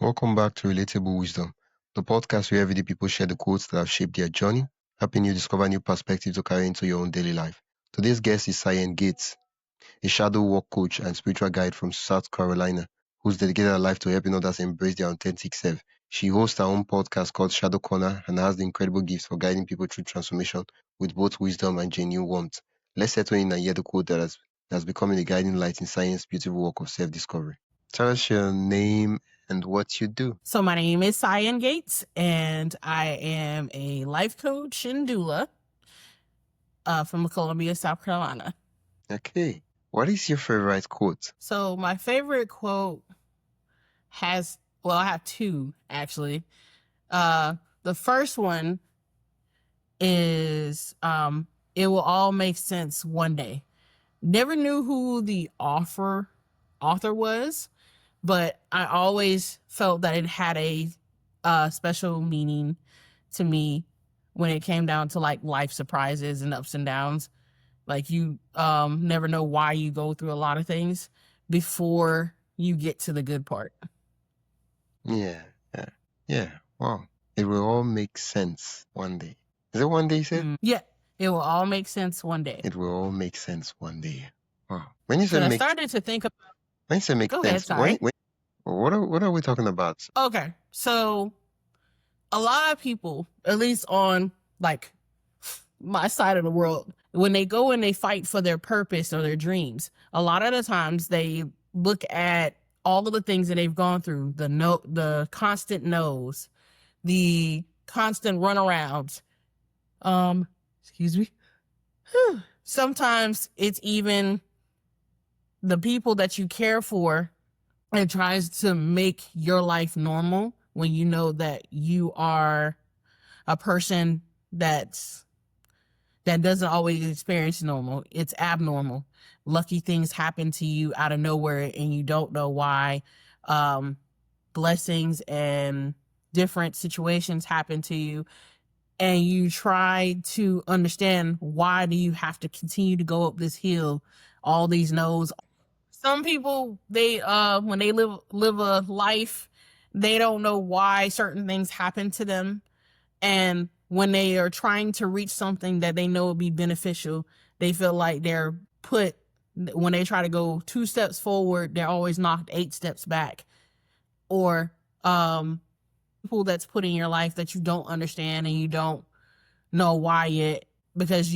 Welcome back to Relatable Wisdom, the podcast where everyday people share the quotes that have shaped their journey, helping you discover new perspectives to carry into your own daily life. Today's guest is Sayen Gates, a shadow work coach and spiritual guide from South Carolina, who's dedicated her life to helping others embrace their authentic self. She hosts her own podcast called Shadow Corner and has the incredible gift for guiding people through transformation with both wisdom and genuine warmth. Let's settle in and hear the quote that's becoming a guiding light in science's beautiful work of self-discovery. Tell us your name and what you do. So my name is Sayen Gates, and I am a life coach and doula from Columbia, South Carolina. Okay. What is your favorite quote? So my favorite quote I have two, actually. The first one is, it will all make sense one day. Never knew who the author was, but I always felt that it had a special meaning to me when it came down to like life surprises and ups and downs. Like you never know why you go through a lot of things before you get to the good part. Yeah. Wow. It will all make sense one day. Is it one day you said? Yeah, it will all make sense one day. It will all make sense one day. Wow. When you So say I make started to think about. when you say make Go ahead, sense, sorry. what are we talking about? Okay, so a lot of people, at least on like my side of the world, when they go and they fight for their purpose or their dreams, a lot of the times they look at all of the things that they've gone through, the constant no's, the constant runarounds. Excuse me. Sometimes it's even the people that you care for and tries to make your life normal when you know that you are a person that doesn't always experience normal. It's abnormal. Lucky things happen to you out of nowhere and you don't know why. Blessings and different situations happen to you, and you try to understand, why do you have to continue to go up this hill, all these no's. Some people, they when they live a life, they don't know why certain things happen to them, and when they are trying to reach something that they know will be beneficial, they feel like when they try to go 2 steps forward, they're always knocked 8 steps back. Or people that's put in your life that you don't understand and you don't know why yet, because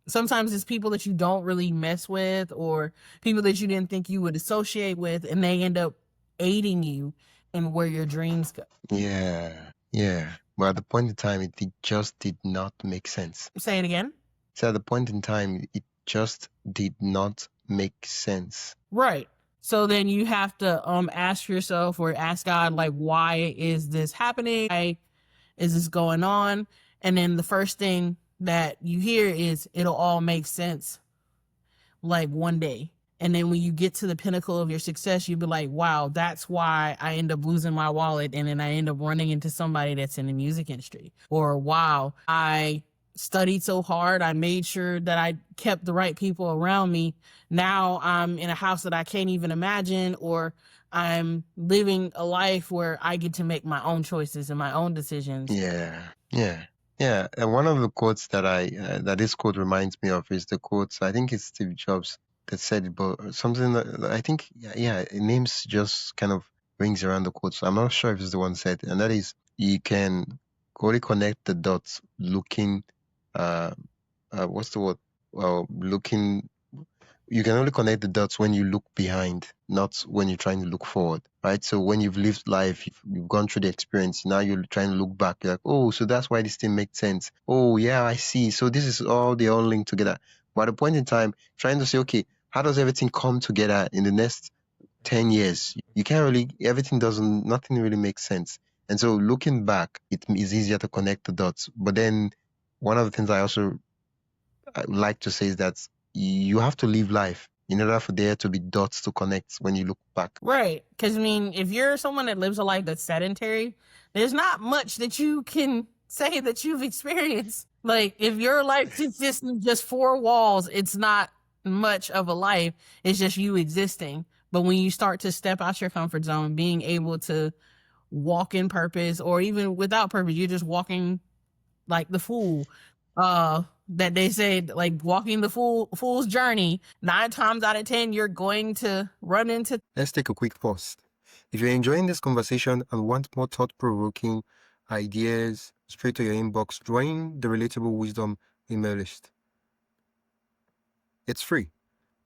sometimes it's people that you don't really mess with, or people that you didn't think you would associate with, and they end up aiding you in where your dreams go. Yeah. But at the point in time, it just did not make sense. Say it again. So at the point in time, it just did not make sense. Right. So then you have to ask yourself, or ask God, like, why is this happening? Why is this going on? And then the first thing that you hear is, it'll all make sense like one day. And then when you get to the pinnacle of your success, you'll be like, wow, that's why I end up losing my wallet, and then I end up running into somebody that's in the music industry. Or, wow, I studied so hard, I made sure that I kept the right people around me. Now I'm in a house that I can't even imagine, or I'm living a life where I get to make my own choices and my own decisions. Yeah. And one of the quotes that this quote reminds me of is the quote, I think it's Steve Jobs that said it, but something that I think, names just kind of rings around the quote. So I'm not sure if it's the one said, and that is, you can only connect the dots looking, what's the word? Well, looking, you can only connect the dots when you look behind, not when you're trying to look forward, right? So when you've lived life, you've gone through the experience, now you're trying to look back, you're like, oh, so that's why this thing makes sense. Oh, yeah, I see. So this is they're all linked together. But at the point in time, trying to say, okay, how does everything come together in the next 10 years? You can't really, nothing really makes sense. And so looking back, it is easier to connect the dots. But then one of the things I like to say is that you have to live life in order for there to be dots to connect when you look back. Right. Because, I mean, if you're someone that lives a life that's sedentary, there's not much that you can say that you've experienced. Like, if your life consists of just 4 walls, it's not much of a life. It's just you existing. But when you start to step out your comfort zone, being able to walk in purpose, or even without purpose, you're just walking like the fool. That they said, like walking the fool's journey, 9 times out of 10, you're going to run into. Let's take a quick pause. If you're enjoying this conversation and want more thought-provoking ideas straight to your inbox, join the Relatable Wisdom email list. It's free,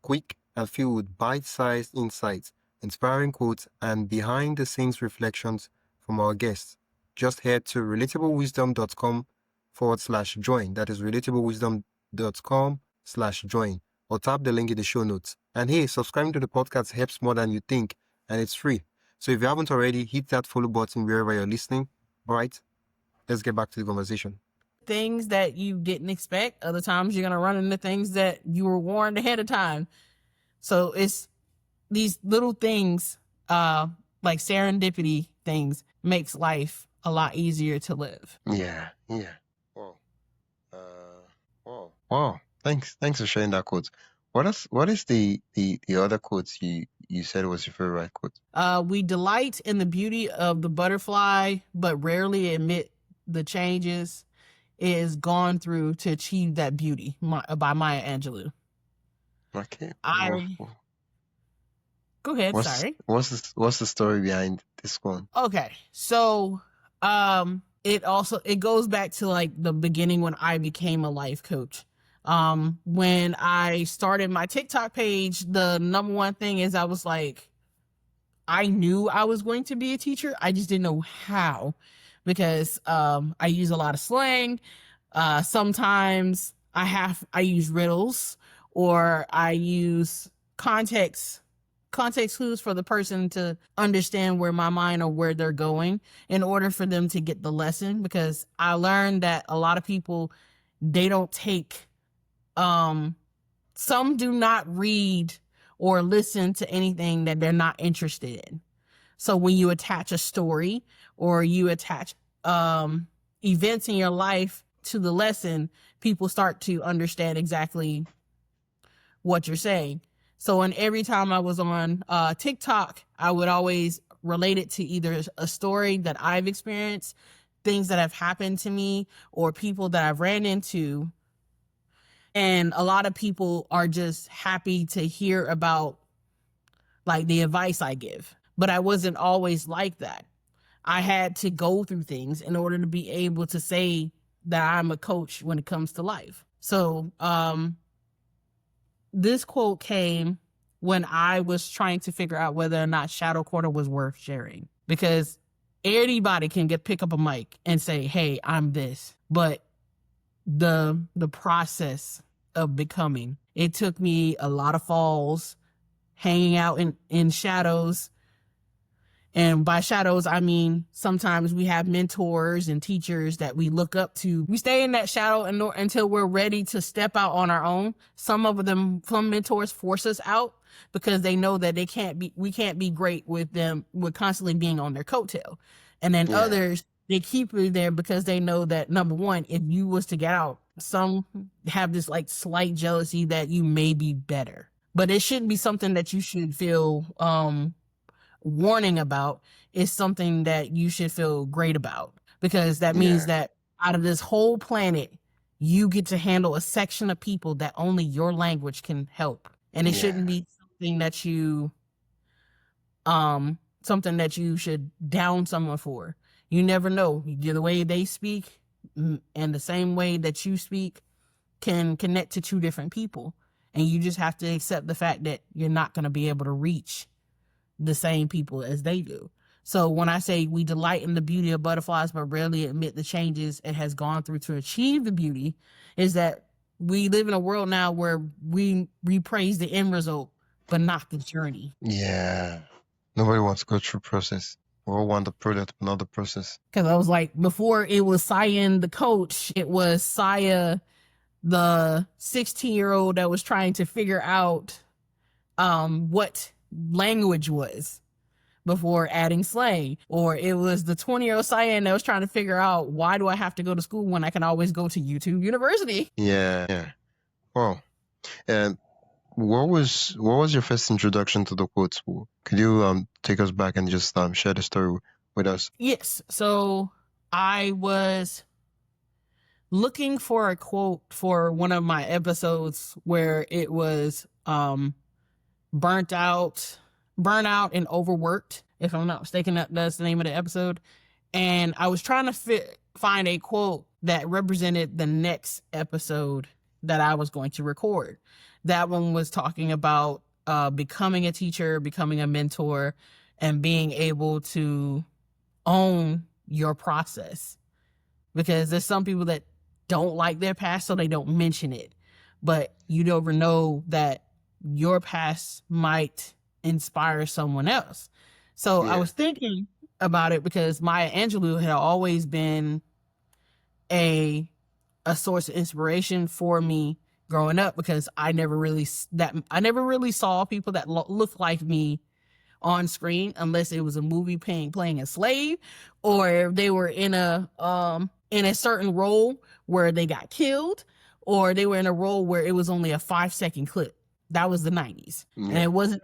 quick, and filled with bite-sized insights, inspiring quotes, and behind-the-scenes reflections from our guests. Just head to relatablewisdom.com/join. That is relatablewisdom.com/join. Or tap the link in the show notes. And hey, subscribing to the podcast helps more than you think, and it's free. So if you haven't already, hit that follow button wherever you're listening. All right, let's get back to the conversation. Things that you didn't expect. Other times you're going to run into things that you were warned ahead of time. So it's these little things, like serendipity things, makes life a lot easier to live. Yeah. Wow. Thanks for sharing that quote. What is the other quotes you said was your favorite quote? We delight in the beauty of the butterfly, but rarely admit the changes it has gone through to achieve that beauty, by Maya Angelou. Okay. Go ahead. Sorry. What's the story behind this one? Okay. So, it goes back to like the beginning when I became a life coach. When I started my TikTok page, the number one thing is I was like, I knew I was going to be a teacher. I just didn't know how, because I use a lot of slang. Sometimes I use riddles, or I use context clues for the person to understand where my mind or where they're going in order for them to get the lesson. Because I learned that a lot of people, they don't take, some do not read or listen to anything that they're not interested in. So when you attach a story or you attach events in your life to the lesson, people start to understand exactly what you're saying. So, and every time I was on TikTok, I would always relate it to either a story that I've experienced, things that have happened to me, or people that I've ran into. And a lot of people are just happy to hear about like the advice I give. But I wasn't always like that. I had to go through things in order to be able to say that I'm a coach when it comes to life. So, this quote came when I was trying to figure out whether or not Shadow Quarter was worth sharing, because anybody can pick up a mic and say, hey, I'm this. But the process of becoming, it took me a lot of falls, hanging out in shadows. And by shadows, I mean, sometimes we have mentors and teachers that we look up to. We stay in that shadow until we're ready to step out on our own. Some mentors force us out because they know that we can't be great with them. We're constantly being on their coattail. And then others, they keep you there because they know that, number one, if you was to get out, some have this like slight jealousy that you may be better. But it shouldn't be something that you should feel, warning about. Is something that you should feel great about, because that means that out of this whole planet, you get to handle a section of people that only your language can help. And it shouldn't be something that you should down someone for. You never know. The way they speak and the same way that you speak can connect to two different people. And you just have to accept the fact that you're not going to be able to reach the same people as they do. So when I say we delight in the beauty of butterflies, but rarely admit the changes it has gone through to achieve the beauty, is that we live in a world now where we praise the end result, but not the journey. Yeah. Nobody wants to go through process. We all want the product, but not the process. Because I was like, before it was Sayen the coach, it was Saya, the 16-year-old that was trying to figure out what language was before adding slang. Or it was the 20-year-old Sayen that was trying to figure out, why do I have to go to school when I can always go to YouTube University? Yeah. Well, and what was your first introduction to the quotes? Could you take us back and just share the story with us? Yes. So I was looking for a quote for one of my episodes where it was burnout and overworked, if I'm not mistaken. That's the name of the episode. And I was trying to find a quote that represented the next episode that I was going to record. That one was talking about becoming a teacher, becoming a mentor, and being able to own your process. Because there's some people that don't like their past, so they don't mention it. But you never know that your past might inspire someone else. So I was thinking about it because Maya Angelou had always been a source of inspiration for me growing up, because I never really saw people that looked like me on screen unless it was a movie playing a slave, or they were in a certain role where they got killed, or they were in a role where it was only a 5-second clip. That was the 90s. And it wasn't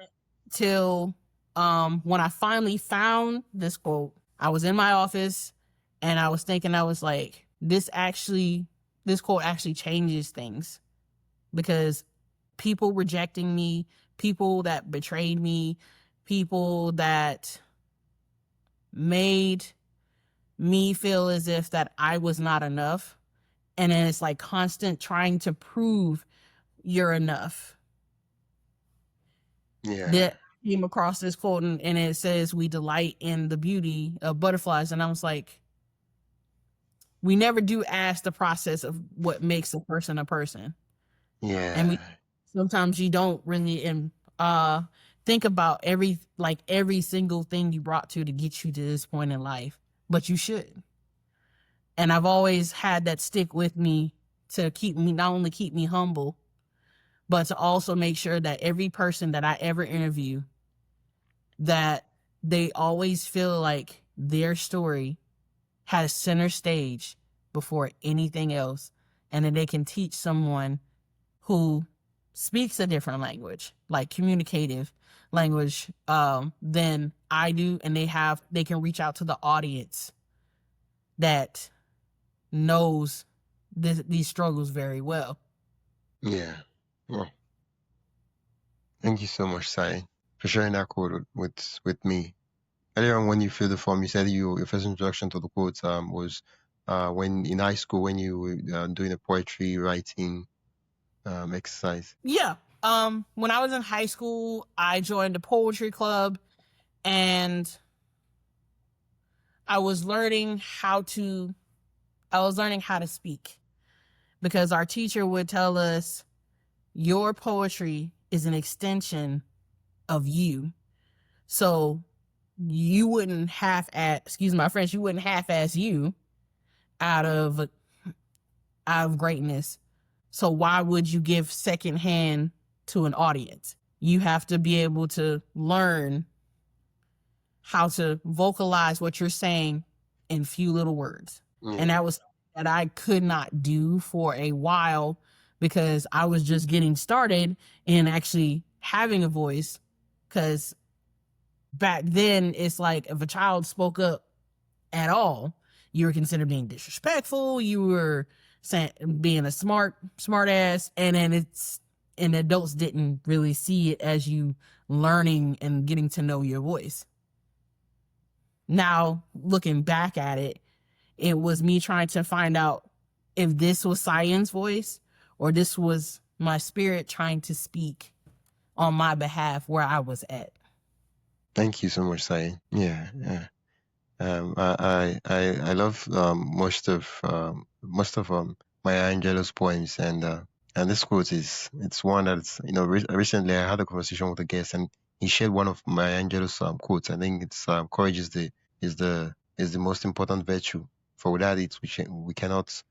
till when I finally found this quote, I was in my office and I was thinking, I was like, this quote actually changes things, because people rejecting me, people that betrayed me, people that made me feel as if that I was not enough. And then it's like constant trying to prove you're enough. That came across this quote, and it says, we delight in the beauty of butterflies. And I was like, we never do ask the process of what makes a person a person. And sometimes you don't really think about every single thing you brought to get you to this point in life, but you should. And I've always had that stick with me to not only keep me humble, but to also make sure that every person that I ever interview, that they always feel like their story has center stage before anything else, and that they can teach someone who speaks a different language, like communicative language, than I do, and they can reach out to the audience that knows these struggles very well. Well, thank you so much, Sayen, for sharing that quote with me. Earlier on, when you filled the form, you said your first introduction to the quotes was when in high school, when you were doing a poetry writing exercise. Yeah. When I was in high school, I joined a poetry club, and I was learning how to speak, because our teacher would tell us, your poetry is an extension of you. So you wouldn't excuse my French, you wouldn't half-ass you out of greatness. So why would you give secondhand to an audience? You have to be able to learn how to vocalize what you're saying in few little words. And that was that I could not do for a while, because I was just getting started in actually having a voice. Because back then, it's like, if a child spoke up at all, you were considered being disrespectful, you were being a smart ass, and then adults didn't really see it as you learning and getting to know your voice. Now, looking back at it, it was me trying to find out if this was Sayen's voice, or this was my spirit trying to speak on my behalf where I was at. Thank you so much, Sayen. I love most of Maya Angelou's poems, and this quote it's one that's recently I had a conversation with a guest, and he shared one of Maya Angelou's quotes. I think it's courage is the most important virtue. For without it, we cannot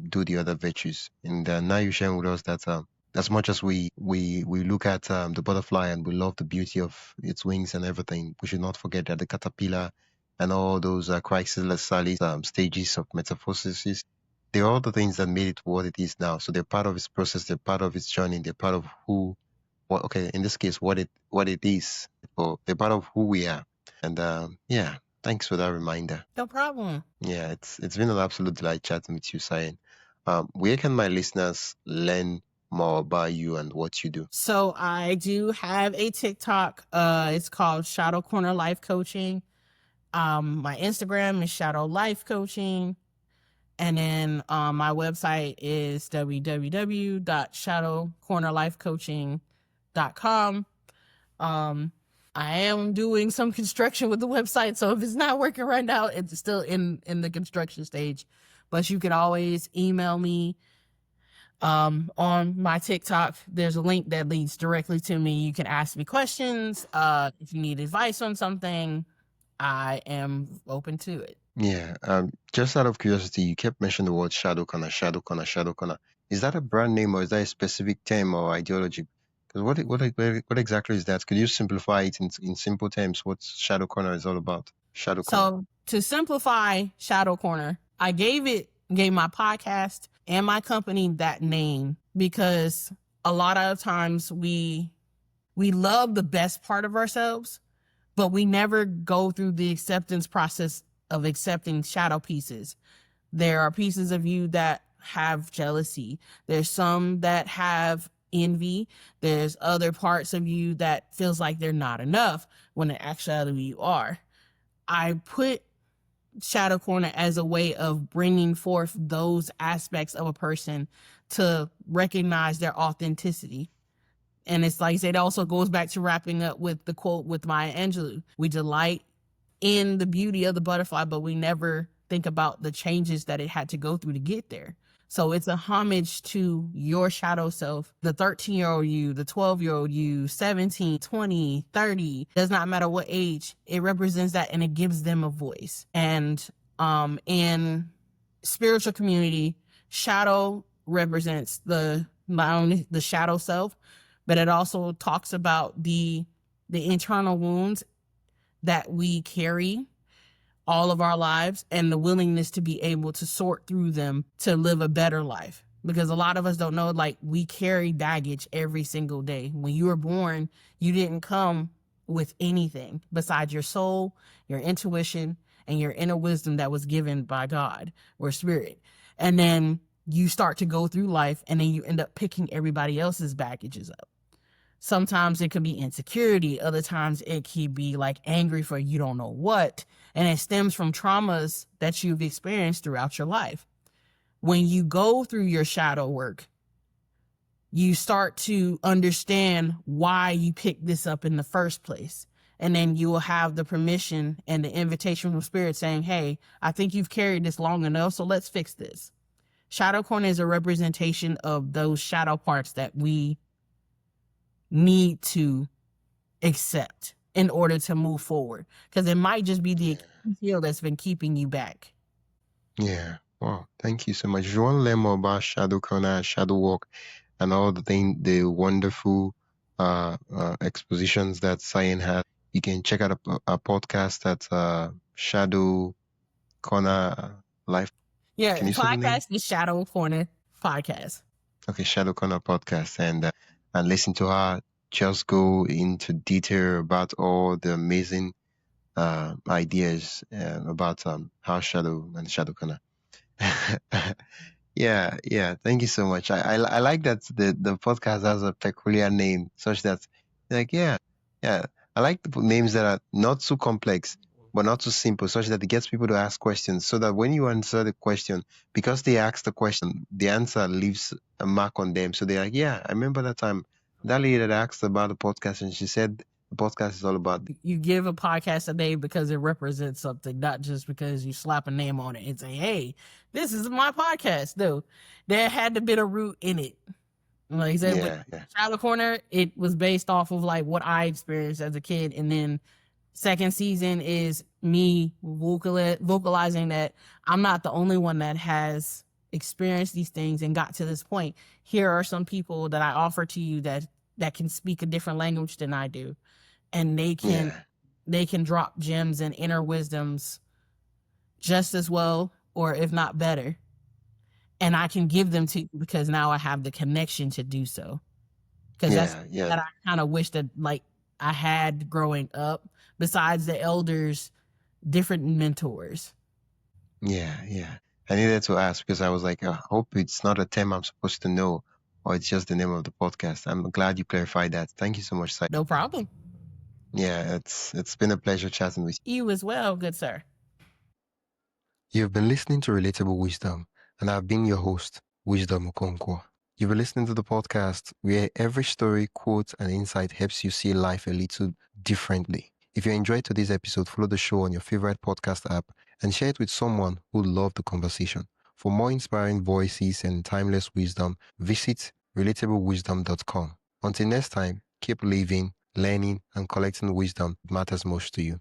do the other virtues. And now you're sharing with us that as much as we look at the butterfly and we love the beauty of its wings and everything, we should not forget that the caterpillar and all those chrysalis stages of metamorphosis, they're all the things that made it what it is now. So they're part of its process, they're part of its journey, they're part of who okay, in this case, what it is, or a part of who we are. And yeah, thanks for that reminder. No problem. Yeah, it's been an absolute delight chatting with you, Sayen. Where can my listeners learn more about you and what you do? So I do have a TikTok. It's called Shadow Corner Life Coaching. My Instagram is Shadow Life Coaching. And then my website is www.shadowcornerlifecoaching.com. I am doing some construction with the website, so if it's not working right now, it's still in the construction stage. But you can always email me on my TikTok. There's a link that leads directly to me. You can ask me questions. If you need advice on something, I am open to it. Yeah, just out of curiosity, you kept mentioning the word shadow corner, shadow corner, shadow corner. Is that a brand name or is that a specific term or ideology? Because what exactly is that? Could you simplify it in simple terms? What shadow corner is all about? Shadow corner. So to simplify Shadow Corner, I gave my podcast and my company that name because a lot of times we love the best part of ourselves, but we never go through the acceptance process of accepting shadow pieces. There are pieces of you that have jealousy. There's some that have envy. There's other parts of you that feels like they're not enough when in actuality you are. I put Shadow Corner as a way of bringing forth those aspects of a person to recognize their authenticity. And it's like I said, it also goes back to wrapping up with the quote with Maya Angelou. We delight in the beauty of the butterfly, but we never think about the changes that it had to go through to get there. So it's a homage to your shadow self, the 13-year-old you, the 12-year-old you, 17, 20, 30, does not matter what age. It represents that and it gives them a voice. And in spiritual community, shadow represents not only the shadow self, but it also talks about the internal wounds that we carry all of our lives and the willingness to be able to sort through them to live a better life. Because a lot of us don't know, like, we carry baggage every single day. When you were born, you didn't come with anything besides your soul, your intuition, and your inner wisdom that was given by God or spirit. And then you start to go through life and then you end up picking everybody else's baggages up. Sometimes it could be insecurity. Other times it could be like angry for you don't know what. And it stems from traumas that you've experienced throughout your life. When you go through your shadow work, you start to understand why you picked this up in the first place. And then you will have the permission and the invitation from spirit saying, hey, I think you've carried this long enough, so let's fix this. Shadow corner is a representation of those shadow parts that we need to accept in order to move forward, because it might just be the heel that's been keeping you back. Yeah. Wow. Thank you so much. If you want to learn more about shadow corner, shadow walk, and all the wonderful expositions that Sayen had, you can check out a podcast at Shadow Corner Life. Yeah, Can you say the name? podcast is Shadow Corner Podcast. Okay, Shadow Corner Podcast, and listen to her just go into detail about all the amazing ideas about how Shadow and Shadow Corner. Yeah, yeah. Thank you so much. I like that the podcast has a peculiar name, such that like yeah, yeah. I like the names that are not too complex, but not too simple, such that it gets people to ask questions. So that when you answer the question, because they asked the question, the answer leaves a mark on them. So they're like, yeah, I remember that time that lady that asked about the podcast, and she said the podcast is all about. You give a podcast a name because it represents something, not just because you slap a name on it and say, hey, this is my podcast. No, there had to be a root in it. Like I said, with Shadow Corner, it was based off of like what I experienced as a kid. And then second season is me vocalizing that I'm not the only one that has experienced these things and got to this point. Here are some people that I offer to you that can speak a different language than I do. And they can drop gems and inner wisdoms just as well, or if not better. And I can give them to you because now I have the connection to do so. because that's Yeah, yeah, that I kind of wish that like I had growing up. Besides the elders, different mentors. yeah, yeah. I needed to ask because I was like, I hope it's not a term I'm supposed to know, or it's just the name of the podcast. I'm glad you clarified that. Thank you so much, Sai. No problem. Yeah, it's been a pleasure chatting with You as well, good sir. you. You've been listening to Relatable Wisdom, and I've been your host, Wisdom Okonkwo. You've been listening to the podcast where every story, quote, and insight helps you see life a little differently. If you enjoyed today's episode, follow the show on your favorite podcast app and share it with someone who loved the conversation. For more inspiring voices and timeless wisdom, visit relatablewisdom.com. Until next time, keep living, learning, and collecting wisdom that matters most to you.